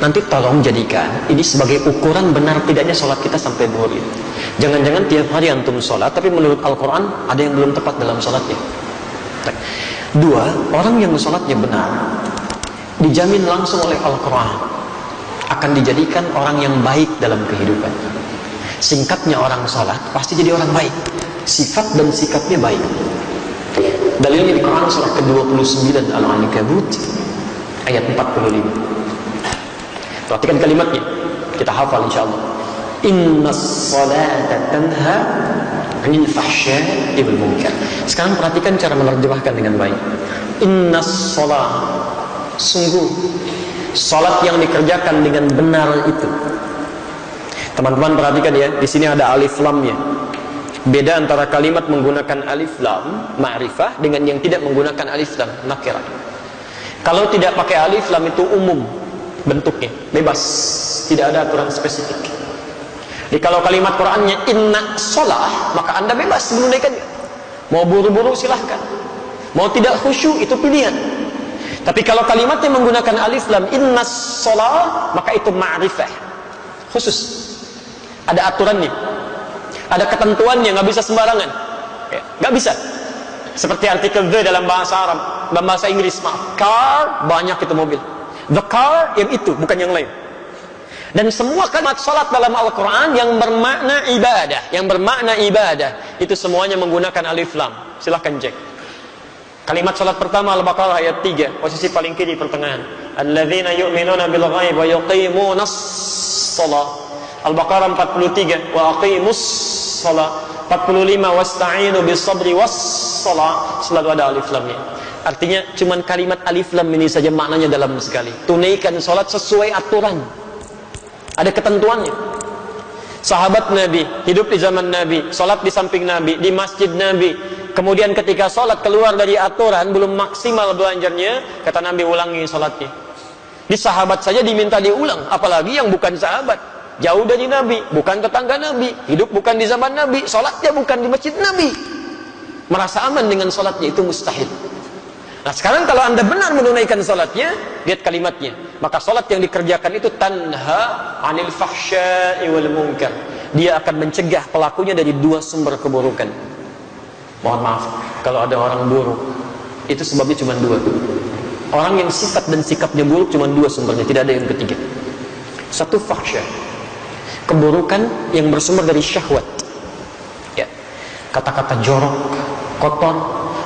nanti tolong jadikan ini sebagai ukuran benar tidaknya sholat kita sampai zuhur itu. Jangan-jangan tiap hari antum sholat, tapi menurut Al-Quran ada yang belum tepat dalam sholatnya. Dua, orang yang sholatnya benar, dijamin langsung oleh Al-Quran akan dijadikan orang yang baik dalam kehidupan. Singkatnya, orang sholat pasti jadi orang baik, sifat dan sikapnya baik. Dalilnya di Quran surah ke-29 Al-Ankabut ayat 45. Perhatikan kalimatnya, kita hafal insyaallah. Innas salata tanha 'anil fahsya'i wal munkar. Sekarang perhatikan cara menerjemahkan dengan baik. Innas salat, sungguh salat yang dikerjakan dengan benar itu. Teman-teman perhatikan ya, di sini ada alif lamnya. Beda antara kalimat menggunakan alif lam ma'rifah dengan yang tidak menggunakan alif lam nakirah. Kalau tidak pakai alif lam itu umum bentuknya, bebas, tidak ada aturan spesifik. Jadi kalau kalimat Qur'annya inna sholah, maka anda bebas menunaikannya. Mau buru-buru silahkan, mau tidak khusyuk itu pilihan. Tapi kalau kalimatnya menggunakan alif lam inna sholah, maka itu ma'rifah khusus, ada aturannya, ada ketentuannya, nggak bisa sembarangan, nggak bisa. Seperti artikel the dalam bahasa Arab, dalam bahasa Inggris, maaf, car, banyak itu mobil. The car yang itu, bukan yang lain. Dan semua kalimat salat dalam Al-Quran yang bermakna ibadah, itu semuanya menggunakan alif lam. Silahkan cek. Kalimat salat pertama Al-Baqarah ayat 3, posisi paling kiri pertengahan. Alladzina yu'minuna bil ghaib wa yuqimunas shalah. Al-Baqarah 43, wa aqimus shalah. 45, wasta'inu bis sabri was shalah. Selalu ada alif lamnya. Artinya cuman kalimat alif lam ini saja maknanya dalam sekali. Tunaikan salat sesuai aturan, ada ketentuannya. Sahabat Nabi hidup di zaman Nabi, salat di samping Nabi, di masjid Nabi. Kemudian ketika salat keluar dari aturan, belum maksimal belajarnya, kata Nabi ulangi salatnya. Di sahabat saja diminta diulang, apalagi yang bukan sahabat, jauh dari Nabi, bukan tetangga Nabi, hidup bukan di zaman Nabi, salatnya bukan di masjid Nabi, merasa aman dengan salatnya, itu mustahil. Nah sekarang kalau anda benar menunaikan salatnya, lihat kalimatnya, maka salat yang dikerjakan itu tanha 'anil fahsya'i wal munkar. Dia akan mencegah pelakunya dari dua sumber keburukan. Mohon maaf kalau ada orang buruk, itu sebabnya cuma dua. Orang yang sifat dan sikapnya buruk cuma dua sumbernya, tidak ada yang ketiga. Satu, fahsya, keburukan yang bersumber dari syahwat, ya, kata-kata jorok, kotor,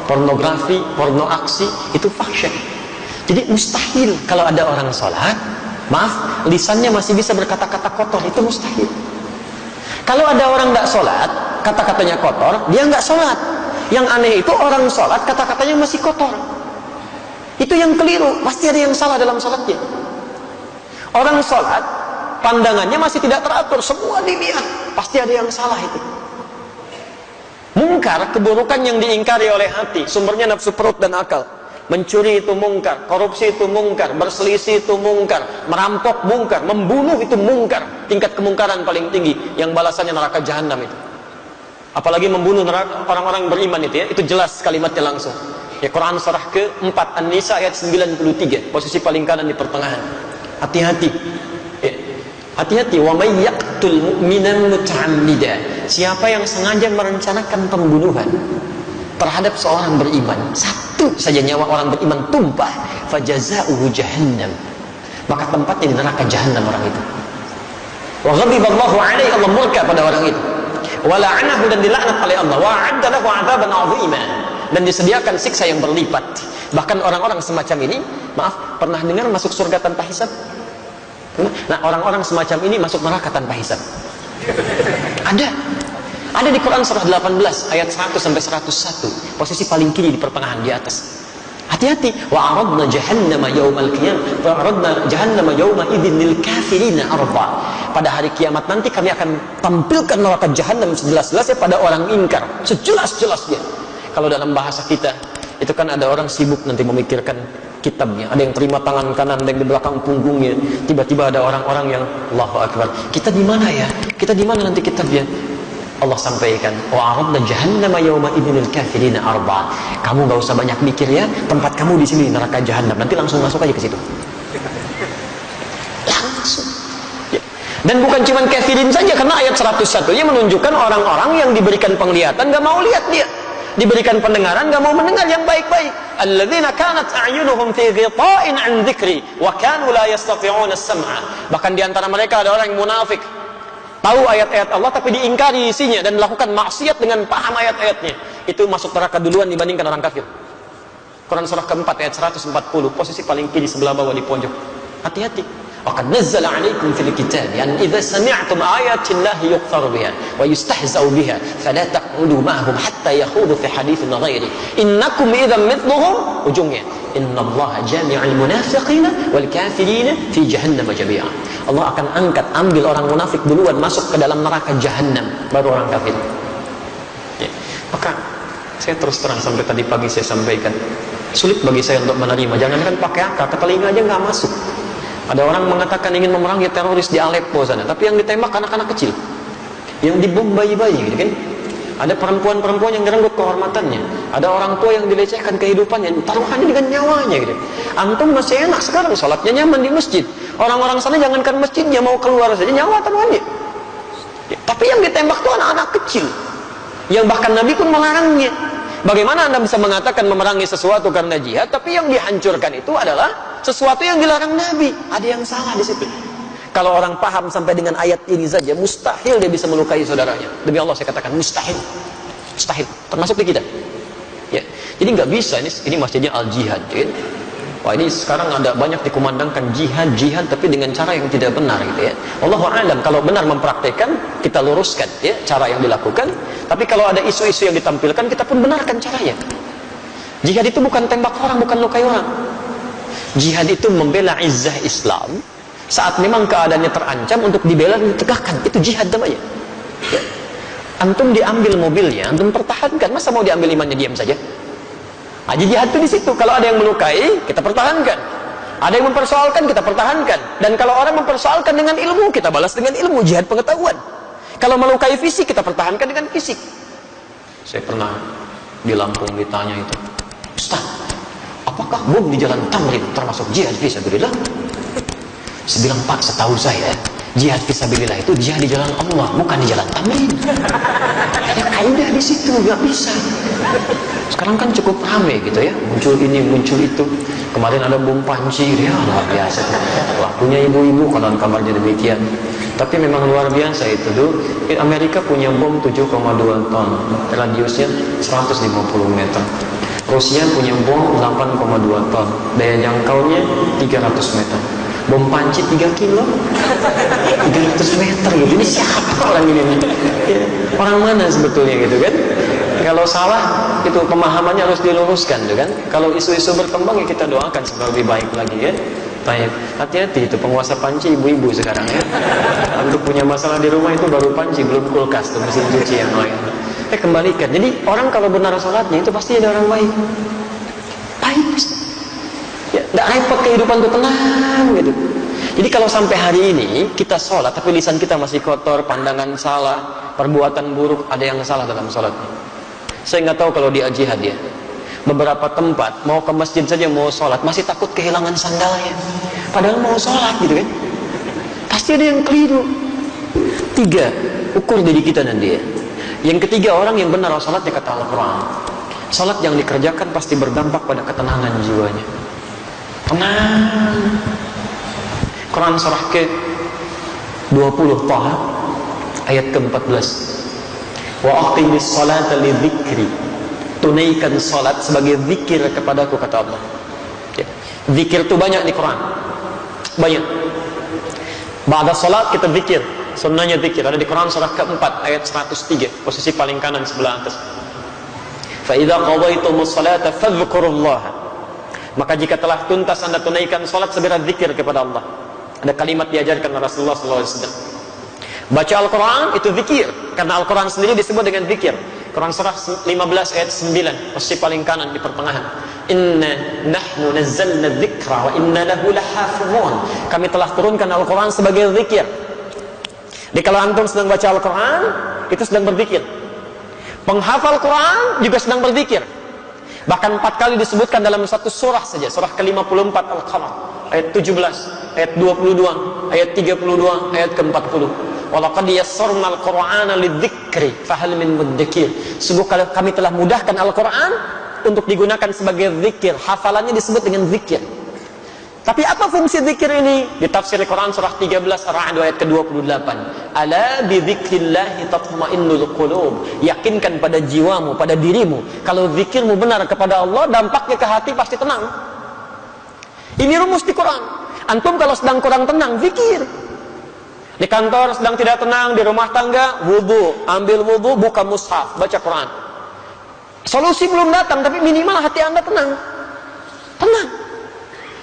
pornografi, porno aksi, itu fahsyah. Jadi mustahil kalau ada orang sholat, maaf, lisannya masih bisa berkata-kata kotor, itu mustahil. Kalau ada orang nggak sholat, kata-katanya kotor, dia nggak sholat. Yang aneh itu orang sholat, kata-katanya masih kotor. Itu yang keliru, pasti ada yang salah dalam sholatnya. Orang sholat, pandangannya masih tidak teratur, semua dilihat, pasti ada yang salah itu. Mungkar, keburukan yang diingkari oleh hati, sumbernya nafsu perut dan akal. Mencuri itu mungkar, korupsi itu mungkar, berselisih itu mungkar, merampok mungkar, membunuh itu mungkar. Tingkat kemungkaran paling tinggi, yang balasannya neraka jahanam itu. Apalagi membunuh orang-orang beriman itu, ya, itu jelas kalimatnya langsung. Ya, Quran surah ke-4 An-Nisa ayat 93, posisi paling kanan di pertengahan. Hati-hati. Ya. Hati-hati, wa may yaqtul mu'minan muta'ammida. Siapa yang sengaja merencanakan pembunuhan terhadap seorang beriman, satu saja nyawa orang beriman tumpah, fajaza'uhu jahannam, maka tempatnya di neraka jahanam orang itu. Wa ghadiballahu alaihi, Allah murka pada orang itu. Wa la'anahu, dan dilaknat oleh Allah. Wa 'adda lahu 'adzaban 'azima, dan disediakan siksa yang berlipat. Bahkan orang-orang semacam ini, maaf, pernah dengar masuk surga tanpa hisab? Nah, orang-orang semacam ini masuk neraka tanpa hisab. Ada di Quran surah 18 ayat 100 sampai 101, posisi paling kiri di pertengahan di atas. Hati-hati. Wa aradna jahannama yaumal qiyamah, wa aradna jahannama yauma idzin lil kafirina arba. Pada hari kiamat nanti kami akan tampilkan neraka jahanam sejelas-jelasnya pada orang ingkar, sejelas-jelasnya. Kalau dalam bahasa kita, itu kan ada orang sibuk nanti memikirkan kitabnya, ada yang terima tangan kanan, ada yang di belakang punggungnya. Tiba-tiba ada orang-orang yang Allahu Akbar, kita di mana ya? Kita di mana nanti kitabnya? Allah sampaikan, wa aradna jahannama yauma idzin lil kafirina arba. Kamu enggak usah banyak mikir ya, tempat kamu di sini neraka jahanam. Nanti langsung masuk aja ke situ. Dan bukan cuma kafirin saja, karena ayat 101-nya menunjukkan orang-orang yang diberikan penglihatan gak mau lihat dia, diberikan pendengaran gak mau mendengar yang baik-baik. Alladzina kanat a'yunuhum fi ghita'in 'an dzikri wa kanu la yastati'una as-sam'a. Bahkan di antara mereka ada orang yang munafik, tahu ayat-ayat Allah tapi diingkari isinya dan melakukan maksiat dengan paham ayat-ayatnya. Itu masuk neraka duluan dibandingkan orang kafir. Quran surah keempat ayat 140, posisi paling kiri sebelah bawah di pojok. Hati-hati. Waqad nazzala 'alaikum fil kitab an idza sami'tum ayati llahi yughfaru biha wa yustahza'u biha fala taq'udu ma'ahum hatta yakhudu fi haditsin ghairi innakum idzan mithluhum. Ujungnya innallaha jami'ul munafiqina wal kafirina fi jahannam jami'a. Allah akan ambil orang munafik duluan masuk ke dalam neraka jahanam, baru orang kafir. Ya. Maka saya terus terang sampai tadi pagi saya sampaikan, sulit bagi saya untuk menerima. Jangankan pakai akal, ke telinga aja nggak masuk. Ada orang mengatakan ingin memerangi teroris di Aleppo sana, tapi yang ditembak anak-anak kecil, yang dibom bayi-bayi, gitu kan? Ada perempuan-perempuan yang direnggut kehormatannya, ada orang tua yang dilecehkan kehidupannya, taruhannya dengan nyawanya, gitu. Antum masih enak sekarang, sholatnya nyaman di masjid. Orang-orang sana jangankan masjidnya, mau keluar saja nyawa taruhannya. Ya, tapi yang ditembak itu anak-anak kecil, yang bahkan Nabi pun melarangnya. Bagaimana Anda bisa mengatakan memerangi sesuatu karena jihad, tapi yang dihancurkan itu adalah sesuatu yang dilarang Nabi? Ada yang salah di situ. Kalau orang paham sampai dengan ayat ini saja, mustahil dia bisa melukai saudaranya. Demi Allah saya katakan mustahil, mustahil. Termasuk di kita. Ya. Jadi nggak bisa. Ini masjidnya Al Jihad. Ya. Wah, ini sekarang ada banyak dikumandangkan jihad, tapi dengan cara yang tidak benar, gitu ya. Allahu a'lam. Kalau benar mempraktekkan, kita luruskan ya cara yang dilakukan. Tapi kalau ada isu-isu yang ditampilkan, kita pun benarkan caranya. Jihad itu bukan tembak orang, bukan lukai orang. Jihad itu membela izzah Islam saat memang keadaannya terancam, untuk dibela dan ditegakkan. Itu jihad namanya. Ya. Antum diambil mobilnya, antum pertahankan. Masa mau diambil imannya diam saja? Aji jihad itu di situ. Kalau ada yang melukai, kita pertahankan. Ada yang mempersoalkan, kita pertahankan. Dan kalau orang mempersoalkan dengan ilmu, kita balas dengan ilmu. Jihad pengetahuan. Kalau melukai fisik, kita pertahankan dengan fisik. Saya pernah di Lampung ditanya itu, Ustaz, apakah bom di jalan Tamrin termasuk jihad fisabilillah? Saya bilang, Pak, setahu saya jihad fisabilillah itu jihad di jalan Allah, bukan di jalan Tamrin. Ya kaidah di situ, nggak bisa. Sekarang kan cukup ramai gitu ya, muncul ini, muncul itu. Kemarin ada bom Panci, ya luar biasa. Waktunya ibu-ibu konon kabarnya demikian. Tapi memang luar biasa itu tuh. Amerika punya bom 7,2 ton, radiusnya 150 meter. Rusia punya bom 8,2 ton, daya jangkaunya 300 meter. Bom Panci 3 kilo, 300 meter gitu. Ini siapa orang ini? Ya, orang mana sebetulnya gitu kan? Kalau salah, itu pemahamannya harus diluruskan, gitu kan? Kalau isu-isu berkembang, ya kita doakan supaya lebih baik lagi ya. Baik, hati-hati itu penguasa panci ibu-ibu sekarang ya. Untuk punya masalah di rumah itu baru panci, belum kulkas, tuh mesin cuci yang lain. Kembalikan. Jadi orang kalau benar sholatnya itu pasti ada orang baik. Baik. Ya, tidak repot kehidupan itu, tenang gitu. Jadi kalau sampai hari ini kita sholat tapi lisan kita masih kotor, pandangan salah, perbuatan buruk, ada yang salah dalam sholatnya. Saya nggak tahu kalau di jihad ya. Beberapa tempat mau ke masjid saja mau sholat masih takut kehilangan sandalnya. Padahal mau sholat gitu kan. Pasti ada yang keliru. 3, ukur diri kita nanti ya. Yang ketiga, orang yang benar sholatnya kata Al-Quran. Sholat yang dikerjakan pasti berdampak pada ketenangan jiwanya. Tenang. Quran surah ke-20 Taha ayat ke-14. Wa aqimis salata li dzikri. Tunaikan salat sebagai zikir kepadaku, kata Allah. Ya. Zikir itu banyak di Quran. Banyak. Ba'da salat kita zikir. Sunnahnya zikir ada di Quran surah ke-4 ayat 103, posisi paling kanan sebelah atas. Fa idza qadaytumus salata fadhkurullaha. Maka jika telah tuntas Anda tunaikan salat, segera zikir kepada Allah. Ada kalimat diajarkan oleh Rasulullah SAW. Baca Al-Quran itu zikir, karena Al-Quran sendiri disebut dengan zikir. Quran surah 15 ayat 9, posisi paling kanan di pertengahan. Inna nahnu nazzalna dzikra wa inna lahu lahafizun. Kami telah turunkan Al-Quran sebagai zikir. Jadi kalau antum sedang baca Al-Quran, itu sedang berzikir. Penghafal Quran juga sedang berzikir. Bahkan 4 kali disebutkan dalam satu surah saja, surah ke-54 Al-Qamar. ayat 17, ayat 22, ayat 32, ayat ke-40. Walaqad yassarnal Qur'ana lidzikri fahal min mudzakir. Sungguh kami telah mudahkan Al-Qur'an untuk digunakan sebagai zikir. Hafalannya disebut dengan zikir. Tapi apa fungsi zikir ini? Di tafsir Al-Quran surah 13 Ar-Ra'd ayat ke-28. Ala bi dzikrillahi tatma'innul qulub. Yakinkan pada jiwamu, pada dirimu, kalau zikirmu benar kepada Allah, dampaknya ke hati pasti tenang. Ini rumus di Quran. Antum kalau sedang kurang tenang, zikir. Di kantor sedang tidak tenang, di rumah tangga, wudu, ambil wudu, buka mushaf, baca Quran. Solusi belum datang, tapi minimal hati Anda tenang. Tenang.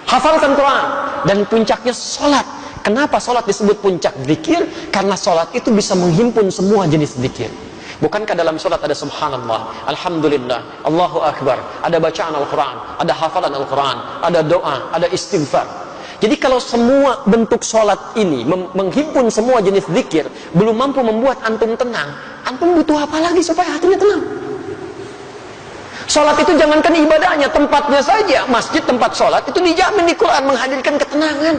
Hafalkan Quran. Dan puncaknya sholat. Kenapa sholat disebut puncak zikir? Karena sholat itu bisa menghimpun semua jenis zikir. Bukankah dalam sholat ada subhanallah, alhamdulillah, Allahu akbar, ada bacaan Al-Quran, ada hafalan Al-Quran, ada doa, ada istighfar. Jadi kalau semua bentuk sholat ini menghimpun semua jenis zikir, belum mampu membuat antum tenang, antum butuh apa lagi supaya hatinya tenang? Sholat itu jangankan ibadahnya, tempatnya saja, masjid tempat sholat itu dijamin di Quran menghadirkan ketenangan.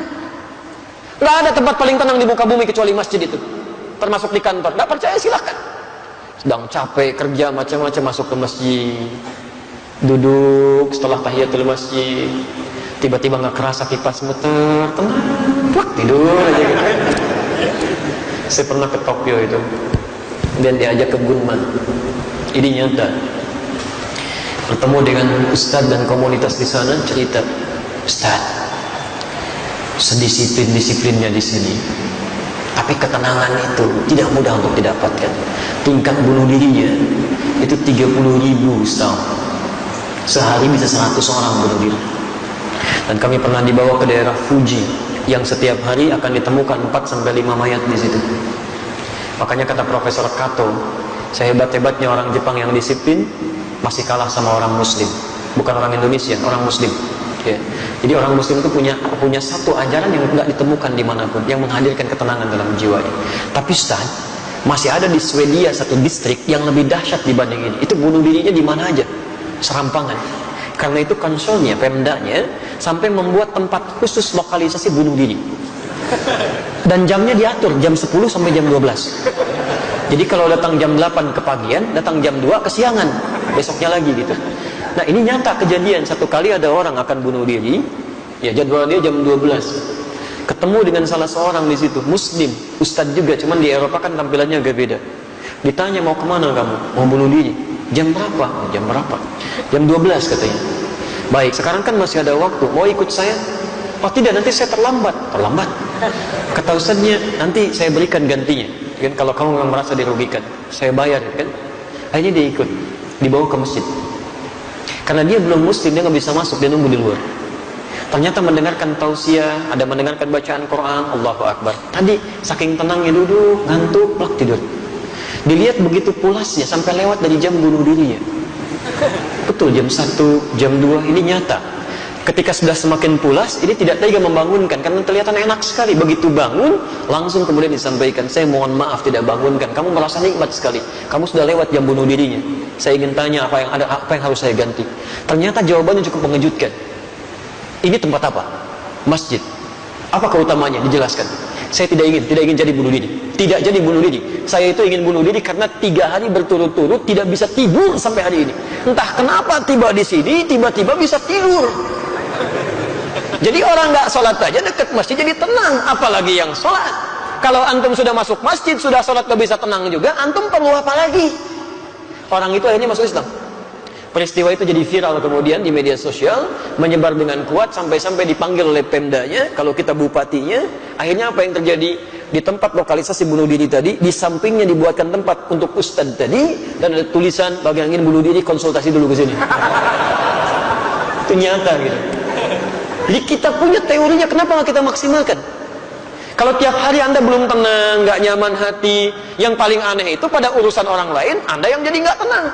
Gak ada tempat paling tenang di muka bumi kecuali masjid itu, termasuk di kantor. Gak percaya silahkan. Sedang capek kerja macam-macam, masuk ke masjid, duduk setelah tahiyatul masjid, tiba-tiba nggak kerasa kipas muter, tenang, plak, tidur aja gitu. Saya pernah ke Tokyo itu, dan diajak ke Gunma. Ini nyata. Bertemu dengan ustadz dan komunitas di sana, cerita, Ustadz, sedisiplin-disiplinnya di sini, tapi ketenangan itu tidak mudah untuk didapatkan. Tingkat bunuh dirinya itu 30.000 Ustaz. Sehari bisa 100 orang bunuh diri. Dan kami pernah dibawa ke daerah Fuji yang setiap hari akan ditemukan 4-5 mayat di situ. Makanya kata Profesor Kato, sehebat-hebatnya orang Jepang yang disiplin masih kalah sama orang Muslim. Bukan orang Indonesia, orang Muslim. Ya. Jadi orang Muslim itu punya satu ajaran yang tidak ditemukan dimanapun, yang menghadirkan ketenangan dalam jiwanya. Tapi Ustaz, masih ada di Swedia satu distrik yang lebih dahsyat dibanding ini. Itu bunuh dirinya di mana aja, serampangan. Karena itu konsolnya, pemdanya sampai membuat tempat khusus lokalisasi bunuh diri. Dan jamnya diatur, jam 10 sampai jam 12. Jadi kalau datang jam 8 kepagian, datang jam 2 kesiangan, besoknya lagi gitu. Nah ini nyata kejadian, satu kali ada orang akan bunuh diri, ya jadwal dia jam 12. Ketemu dengan salah seorang di situ, Muslim, Ustadz juga, cuman di Eropa kan tampilannya agak beda. Ditanya mau kemana kamu? Mau bunuh diri. Jam berapa? Oh, jam berapa? Jam 12 katanya. Baik, sekarang kan masih ada waktu, mau ikut saya? Oh tidak, nanti saya terlambat. Terlambat? Kata Ustadznya, nanti saya berikan gantinya. Kan kalau kamu memang merasa dirugikan, saya bayar kan. Akhirnya dia ikut, dibawa ke masjid. Karena dia belum Muslim, dia nggak bisa masuk, dia nunggu di luar. Ternyata mendengarkan tausiah, ada mendengarkan bacaan Quran, Allahu Akbar. Tadi saking tenangnya duduk, ngantuk, plak tidur. Dilihat begitu pulasnya sampai lewat dari jam bunuh dirinya. Betul, jam 1, jam 2 ini nyata. Ketika sudah semakin pulas, ini tidak tega membangunkan karena kelihatan enak sekali. Begitu bangun, langsung kemudian disampaikan, saya mohon maaf tidak bangunkan. Kamu merasa nikmat sekali. Kamu sudah lewat jam bunuh dirinya. Saya ingin tanya apa yang harus saya ganti. Ternyata jawabannya cukup mengejutkan. Ini tempat apa? Masjid. Apa keutamanya? Dijelaskan. Saya tidak ingin jadi bunuh diri. Tidak jadi bunuh diri. Saya itu ingin bunuh diri karena 3 hari berturut-turut tidak bisa tidur sampai hari ini. Entah kenapa tiba di sini tiba-tiba bisa tidur. Jadi orang nggak sholat aja dekat masjid jadi tenang, apalagi yang sholat. Kalau antum sudah masuk masjid, sudah sholat gak bisa tenang juga, antum perlu apa lagi? Orang itu akhirnya masuk Islam. Peristiwa itu jadi viral kemudian di media sosial, menyebar dengan kuat sampai-sampai dipanggil oleh pemdanya, kalau kita bupatinya. Akhirnya apa yang terjadi? Di tempat lokalisasi bunuh diri tadi, di sampingnya dibuatkan tempat untuk ustadz tadi, dan ada tulisan, bagi yang ingin bunuh diri konsultasi dulu ke sini. Itu nyata gitu. Jadi kita punya teorinya, kenapa nggak kita maksimalkan? Kalau tiap hari Anda belum tenang, nggak nyaman hati, yang paling aneh itu pada urusan orang lain, Anda yang jadi nggak tenang.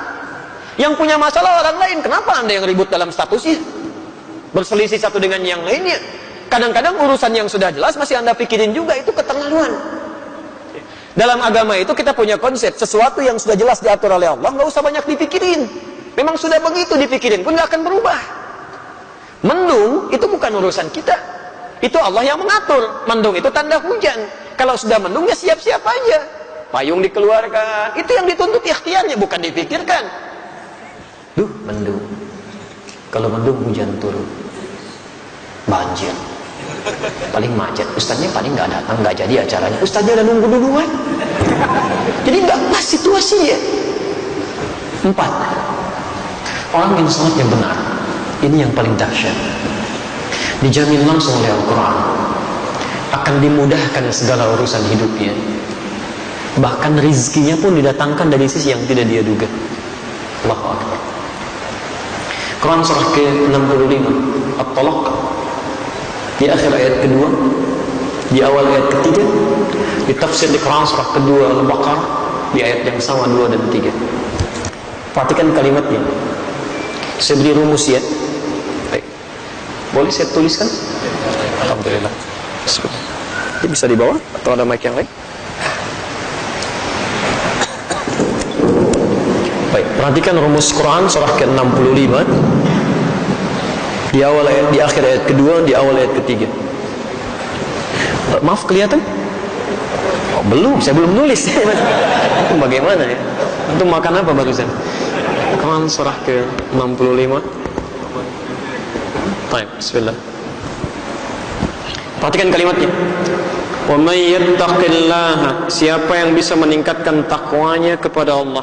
Yang punya masalah orang lain, kenapa Anda yang ribut dalam statusnya? Berselisih satu dengan yang lainnya. Kadang-kadang urusan yang sudah jelas masih Anda pikirin juga, itu keterlaluan. Dalam agama itu kita punya konsep, sesuatu yang sudah jelas diatur oleh Allah, nggak usah banyak dipikirin. Memang sudah begitu dipikirin pun nggak akan berubah. Mendung itu bukan urusan kita. Itu Allah yang mengatur. Mendung itu tanda hujan. Kalau sudah mendung ya siap-siap aja. Payung dikeluarkan. Itu yang dituntut ikhtiarnya, bukan dipikirkan. Duh, mendung. Kalau mendung hujan turun. Banjir. Paling macet. Ustaznya paling nggak datang, nggak jadi acaranya. Ustaznya udah nunggu duluan. Jadi nggak pas situasinya. 4. Orang yang sholatnya benar. Ini yang paling dahsyat. Dijamin langsung oleh Al-Quran. Akan dimudahkan segala urusan hidupnya. Bahkan rizkinya pun didatangkan dari sisi yang tidak dia duga. Allahu Akbar. Quran surah ke-65 At-Talaq, di akhir ayat kedua, di awal ayat ketiga, di tafsir di Quran surah kedua Al-Baqarah, di ayat yang sama 2 dan 3. Perhatikan kalimatnya. Saya beri rumus ya. Baik. Boleh saya tuliskan? Alhamdulillah. Ini bisa di bawah atau ada mic yang lain? Baik, perhatikan rumus Quran surah ke-65 di awal ayat, di akhir ayat kedua, di awal ayat ketiga. Maaf, kelihatan? Oh, belum, saya belum nulis. Itu bagaimana ya? Untuk makan apa barusan? Quran surah ke-65. Baik, bismillah. Perhatikan kalimatnya. Wa may yattaqillaha, siapa yang bisa meningkatkan takwanya kepada Allah,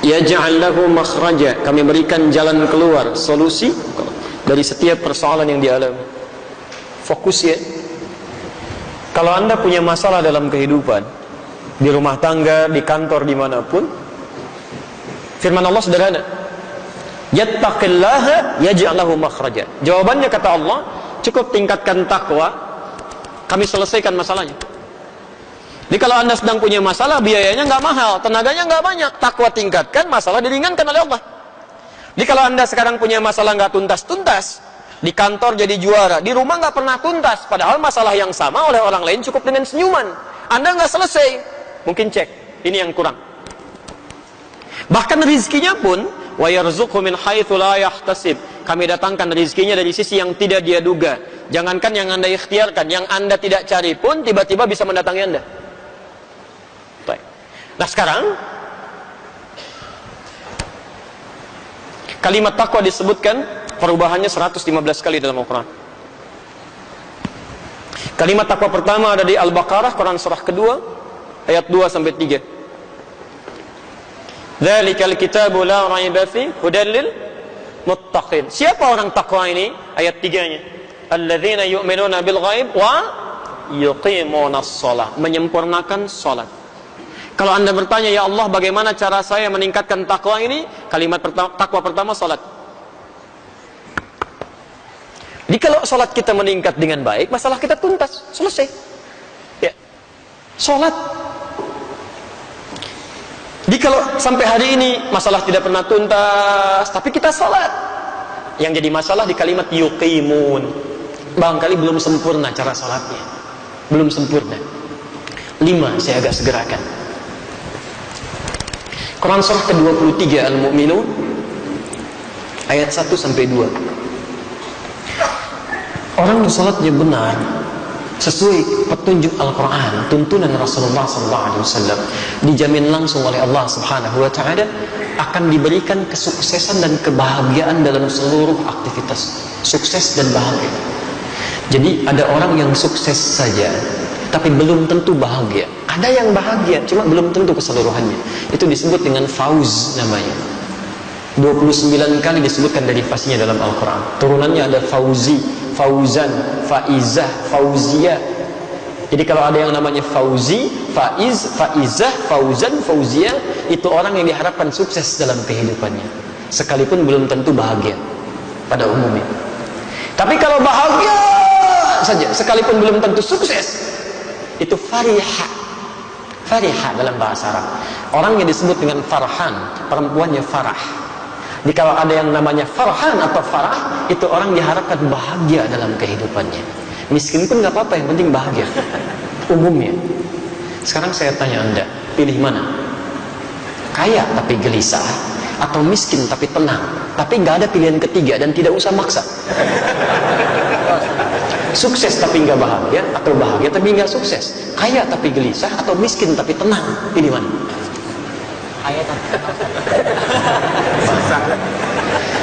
yaj'al lahu makhraja, kami berikan jalan keluar, solusi dari setiap persoalan yang dialami. Fokus ya. Kalau Anda punya masalah dalam kehidupan, di rumah tangga, di kantor, dimanapun, firman Allah sederhana, yattaqillaha yaj'al lahu makhraja. Jawabannya kata Allah, cukup tingkatkan takwa, kami selesaikan masalahnya. Jadi kalau Anda sedang punya masalah, biayanya nggak mahal, tenaganya nggak banyak, takwa tingkatkan, masalah diringankan oleh Allah. Jadi kalau Anda sekarang punya masalah nggak tuntas-tuntas, di kantor jadi juara, di rumah nggak pernah tuntas, padahal masalah yang sama oleh orang lain cukup dengan senyuman, Anda nggak selesai, mungkin cek, ini yang kurang. Bahkan rizkinya pun, wa yarzuqhu min haitsu la yahtasib, kami datangkan rizkinya dari sisi yang tidak dia duga. Jangankan yang Anda ikhtiarkan, yang Anda tidak cari pun tiba-tiba bisa mendatangi Anda. Nah sekarang kalimat takwa disebutkan perubahannya 115 kali dalam Al-Quran. Kalimat takwa pertama ada di Al-Baqarah, Quran surah kedua, ayat 2 sampai 3. Dzalikal kitabu la raiba fi hudal lil muttaqin. Siapa orang takwa ini? Ayat 3-nya. Alladzina yu'minuna bil ghaib wa yuqimunas shalah, menyempurnakan salat. Kalau Anda bertanya, ya Allah, bagaimana cara saya meningkatkan takwa ini? Kalimat takwa pertama, salat. Jadi kalau salat kita meningkat dengan baik, masalah kita tuntas, selesai. Ya, salat. Jadi kalau sampai hari ini masalah tidak pernah tuntas, tapi kita salat, yang jadi masalah di kalimat yuqimun. Barangkali belum sempurna cara salatnya, belum sempurna. 5 saya agak segerakan. Quran surah ke-23 Al-Mu'minun ayat 1 sampai 2. Orang yang salatnya benar sesuai petunjuk Al-Quran, tuntunan Rasulullah SAW, dijamin langsung oleh Allah Subhanahu wa Ta'ala akan diberikan kesuksesan dan kebahagiaan dalam seluruh aktivitas, sukses dan bahagia. Jadi ada orang yang sukses saja tapi belum tentu bahagia. Ada yang bahagia, cuma belum tentu keseluruhannya. Itu disebut dengan fauz namanya. 29 kali disebutkan derivasinya dalam Al-Quran. Turunannya ada fauzi, fauzan, faizah, fauziyah. Jadi kalau ada yang namanya fauzi, faiz, faizah, fauzan, fauziyah, itu orang yang diharapkan sukses dalam kehidupannya, sekalipun belum tentu bahagia pada umumnya. Tapi kalau bahagia saja, sekalipun belum tentu sukses, itu farihah. Farihah dalam bahasa Arab. Orang yang disebut dengan farhan, perempuannya farah. Jadi kalau ada yang namanya farhan atau farah, itu orang diharapkan bahagia dalam kehidupannya. Miskin pun nggak apa-apa, yang penting bahagia. Umumnya. Sekarang saya tanya Anda, pilih mana? Kaya tapi gelisah, atau miskin tapi tenang, tapi nggak ada pilihan ketiga dan tidak usah maksa. Sukses tapi nggak bahagia, atau bahagia tapi nggak sukses. Kaya tapi gelisah, atau miskin tapi tenang. Ini mana? Kaya tapi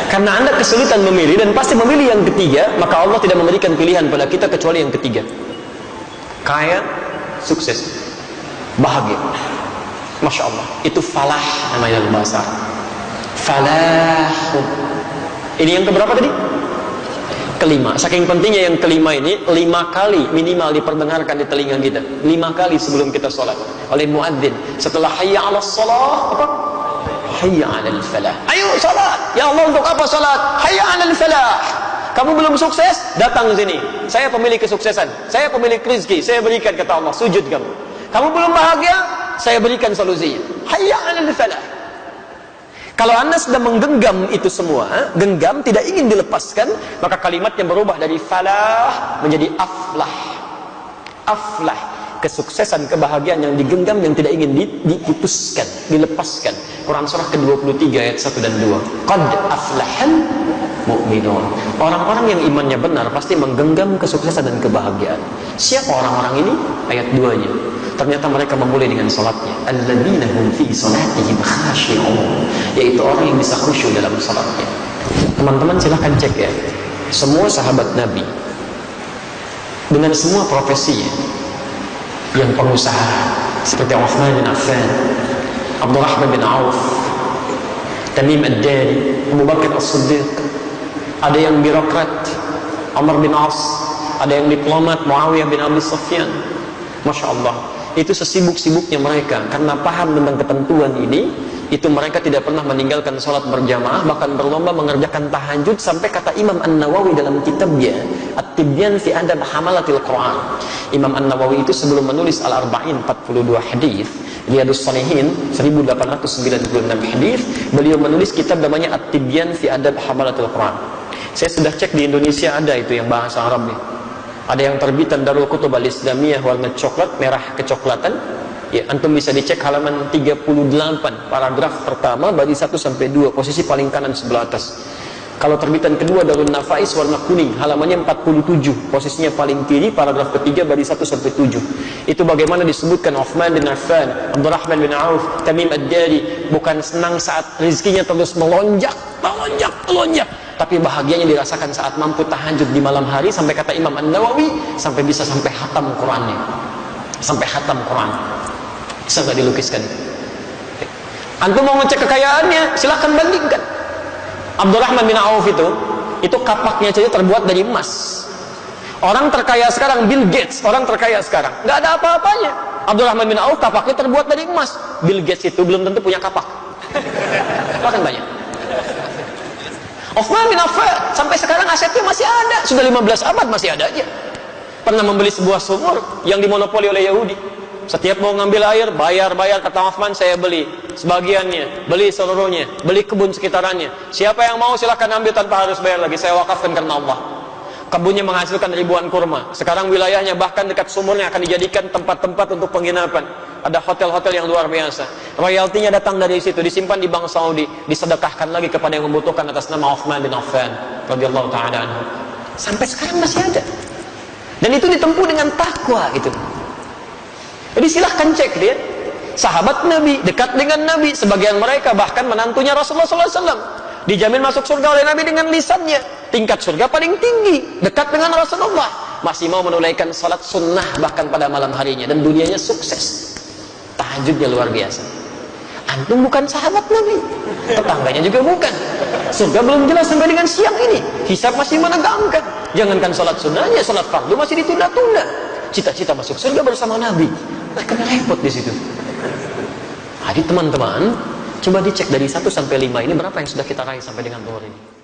karena Anda kesulitan memilih dan pasti memilih yang ketiga, maka Allah tidak memberikan pilihan pada kita kecuali yang ketiga. Kaya, sukses, bahagia. Masya Allah, itu falah namanya dalam bahasa Arab. Falah. Ini yang keberapa tadi? Kelima. Saking pentingnya yang kelima ini, 5 kali minimal diperdengarkan di telinga kita. 5 kali sebelum kita sholat oleh muadzin. Setelah hayya 'alas shalah, apa? Hayya 'alal falah. Ayo sholat. Ya Allah, untuk apa sholat? Hayya 'alal falah. Kamu belum sukses? Datang ke sini. Saya pemilik kesuksesan. Saya pemilik rezeki. Saya berikan, kata Allah. Sujud kamu. Kamu belum bahagia? Saya berikan solusinya. Hayya 'alal falah. Kalau Anda sedang menggenggam itu semua, genggam tidak ingin dilepaskan, maka kalimatnya berubah dari falah menjadi aflah. Aflah, kesuksesan, kebahagiaan yang digenggam yang tidak ingin diputuskan, dilepaskan. Quran surah ke-23 ayat 1 dan 2. Qad aflahal mu'minun. Orang-orang yang imannya benar pasti menggenggam kesuksesan dan kebahagiaan. Siapa orang-orang ini? Ayat 2-nya. Ternyata mereka memulai dengan salatnya. Alladzina hum fi salatihim khashi'un. Yaitu orang yang bisa khusyuk dalam salatnya. Teman-teman silahkan cek ya. Semua sahabat Nabi dengan semua profesinya, yang pengusaha seperti Uthman bin Affan, Abdurrahman bin Auf, Tamim ad-Dari, Abu Bakar as-Siddiq, ada yang birokrat, Umar bin As, ada yang diplomat, Muawiyah bin Abi Sufyan. Masya Allah, itu sesibuk-sibuknya mereka karena paham tentang ketentuan ini, itu mereka tidak pernah meninggalkan sholat berjamaah, bahkan berlomba mengerjakan tahajud, sampai kata Imam An-Nawawi dalam kitabnya At-Tibyan fi Adab Hamalatil Quran. Imam An-Nawawi itu sebelum menulis Al-Arba'in 42 hadis, Riyadhus Shalihin 1896 hadis, beliau menulis kitab namanya At-Tibyan fi Adab Hamalatil Quran. Saya sudah cek di Indonesia ada itu yang bahasa Arabnya. Ada yang terbitan Darul Kutub Al-Islamiyah warna coklat, merah kecoklatan. Ya, antum bisa dicek halaman 38, paragraf pertama, baris 1 sampai 2, posisi paling kanan sebelah atas. Kalau terbitan kedua Darul Nafais warna kuning, halamannya 47, posisinya paling kiri, paragraf ketiga, baris 1 sampai 7. Itu bagaimana disebutkan Uthman bin Affan, Abdurrahman bin Auf, Tamim ad-Dari bukan senang saat rezekinya terus melonjak, tapi bahagianya dirasakan saat mampu tahajud di malam hari, sampai kata Imam An-Nawawi sampai bisa sampai khatam Qurannya. Sampai khatam Quran. Bisa nggak dilukiskan? Antum mau ngecek kekayaannya, silahkan bandingkan. Abdurrahman bin Auf itu kapaknya saja terbuat dari emas. Orang terkaya sekarang Bill Gates, orang terkaya sekarang nggak ada apa-apanya. Abdurrahman bin Auf kapaknya terbuat dari emas. Bill Gates itu belum tentu punya kapak. Bahkan banyak. Uthman bin Affan sampai sekarang asetnya masih ada, sudah 15 abad masih ada aja. Pernah membeli sebuah sumur yang dimonopoli oleh Yahudi. Setiap mau ngambil air, bayar, kata Uthman, saya beli sebagiannya, beli seluruhnya, beli kebun sekitarannya. Siapa yang mau silahkan ambil tanpa harus bayar lagi, saya wakafkan karena Allah. Kebunnya menghasilkan ribuan kurma. Sekarang wilayahnya bahkan dekat sumurnya akan dijadikan tempat-tempat untuk penginapan. Ada hotel-hotel yang luar biasa. Royaltinya datang dari situ, disimpan di Bank Saudi, disedekahkan lagi kepada yang membutuhkan atas nama Uthman bin Affan radhiyallahu ta'ala anhu. Sampai sekarang masih ada. Dan itu ditempuh dengan takwa itu. Jadi silahkan cek dia. Sahabat Nabi, dekat dengan Nabi, sebagian mereka bahkan menantunya Rasulullah SAW. Dijamin masuk surga oleh Nabi dengan lisannya. Tingkat surga paling tinggi, dekat dengan Rasulullah. Masih mau menunaikan salat sunnah bahkan pada malam harinya, dan dunianya sukses. Tahajudnya luar biasa. Antum bukan sahabat Nabi, tetangganya juga bukan. Surga belum jelas sampai dengan siang ini. Hisab masih menegangkan. Jangankan salat sunnahnya, salat fardu masih ditunda-tunda. Cita-cita masuk surga bersama Nabi, kena repot di situ. Jadi teman-teman, coba dicek dari 1 sampai 5 ini berapa yang sudah kita raih sampai dengan zuhur ini.